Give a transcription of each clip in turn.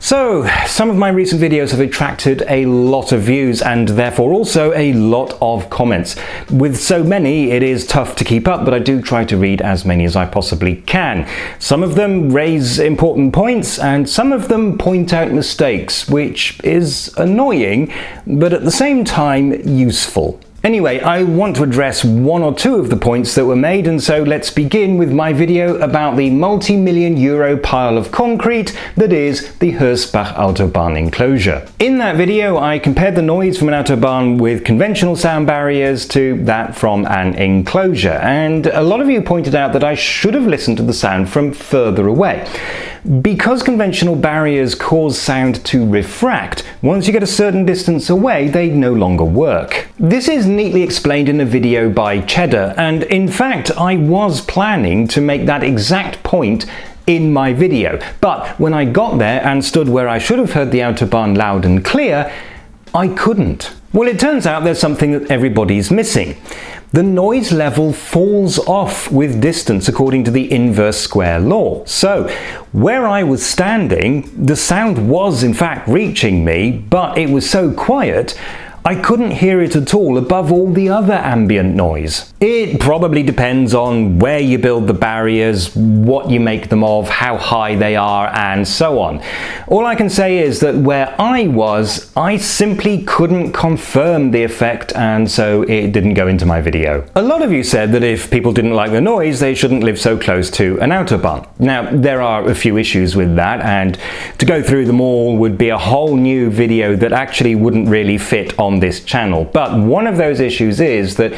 So, some of my recent videos have attracted a lot of views and therefore also a lot of comments. With so many, it is tough to keep up, but I do try to read as many as I possibly can. Some of them raise important points and some of them point out mistakes, which is annoying, but at the same time useful. Anyway, I want to address one or two of the points that were made, and so let's begin with my video about the multi-million euro pile of concrete that is the Hörsbach Autobahn enclosure. In that video, I compared the noise from an autobahn with conventional sound barriers to that from an enclosure, and a lot of you pointed out that I should have listened to the sound from further away. Because conventional barriers cause sound to refract, once you get a certain distance away, they no longer work. This is neatly explained in a video by Cheddar, and in fact, I was planning to make that exact point in my video. But when I got there and stood where I should have heard the Autobahn loud and clear, I couldn't. Well, it turns out there's something that everybody's missing. The noise level falls off with distance according to the inverse square law. So, where I was standing, the sound was in fact reaching me, but it was so quiet, I couldn't hear it at all above all the other ambient noise. It probably depends on where you build the barriers, what you make them of, how high they are, and so on. All I can say is that where I was, I simply couldn't confirm the effect, and so it didn't go into my video. A lot of you said that if people didn't like the noise, they shouldn't live so close to an autobahn. Now, there are a few issues with that, and to go through them all would be a whole new video that actually wouldn't really fit on this channel. But one of those issues is that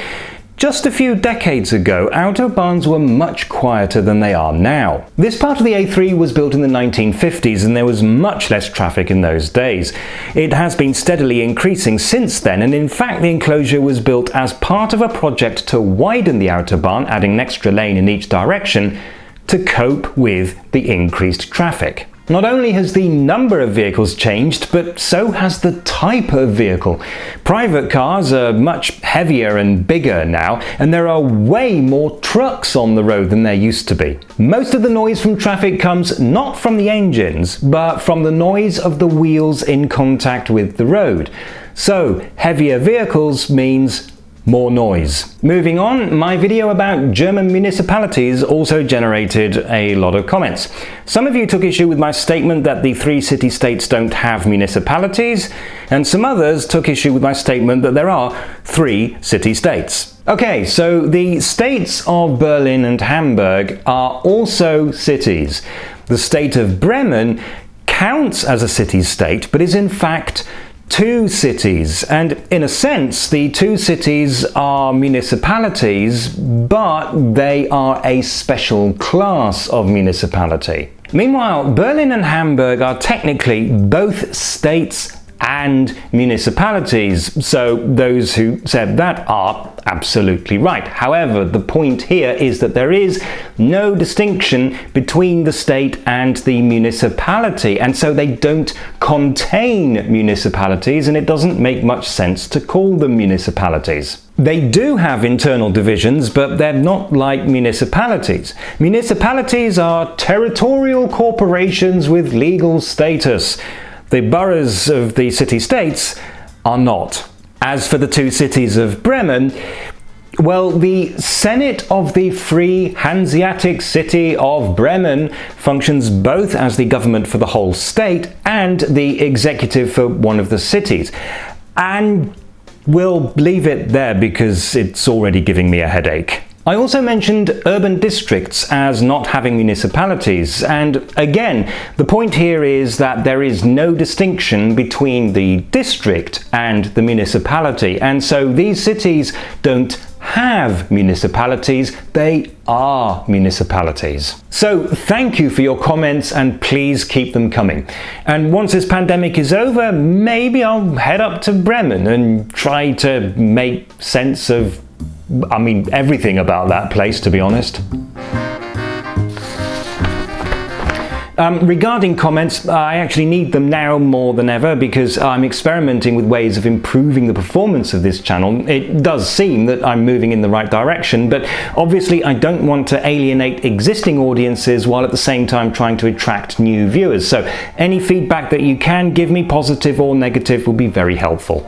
just a few decades ago, autobahns were much quieter than they are now. This part of the A3 was built in the 1950s and there was much less traffic in those days. It has been steadily increasing since then, and in fact the enclosure was built as part of a project to widen the autobahn, adding an extra lane in each direction to cope with the increased traffic. Not only has the number of vehicles changed, but so has the type of vehicle. Private cars are much heavier and bigger now, and there are way more trucks on the road than there used to be. Most of the noise from traffic comes not from the engines, but from the noise of the wheels in contact with the road. So, heavier vehicles means more noise. Moving on, my video about German municipalities also generated a lot of comments. Some of you took issue with my statement that the 3 city-states don't have municipalities, and some others took issue with my statement that there are 3 city-states. Okay, so the states of Berlin and Hamburg are also cities. The state of Bremen counts as a city-state, but is in fact 2 cities, and in a sense the 2 cities are municipalities, but they are a special class of municipality. Meanwhile, Berlin and Hamburg are technically both states and municipalities, so those who said that are absolutely right. However, the point here is that there is no distinction between the state and the municipality, and so they don't contain municipalities, and it doesn't make much sense to call them municipalities. They do have internal divisions, but they're not like municipalities. Municipalities are territorial corporations with legal status. The boroughs of the city-states are not. As for the 2 cities of Bremen, well, the Senate of the Free Hanseatic City of Bremen functions both as the government for the whole state and the executive for one of the cities. And we'll leave it there because it's already giving me a headache. I also mentioned urban districts as not having municipalities, and again, the point here is that there is no distinction between the district and the municipality, and so these cities don't have municipalities, they are municipalities. So thank you for your comments and please keep them coming. And once this pandemic is over, maybe I'll head up to Bremen and try to make sense of everything about that place, to be honest. Regarding comments, I actually need them now more than ever because I'm experimenting with ways of improving the performance of this channel. It does seem that I'm moving in the right direction, but obviously I don't want to alienate existing audiences while at the same time trying to attract new viewers. So any feedback that you can give me, positive or negative, will be very helpful.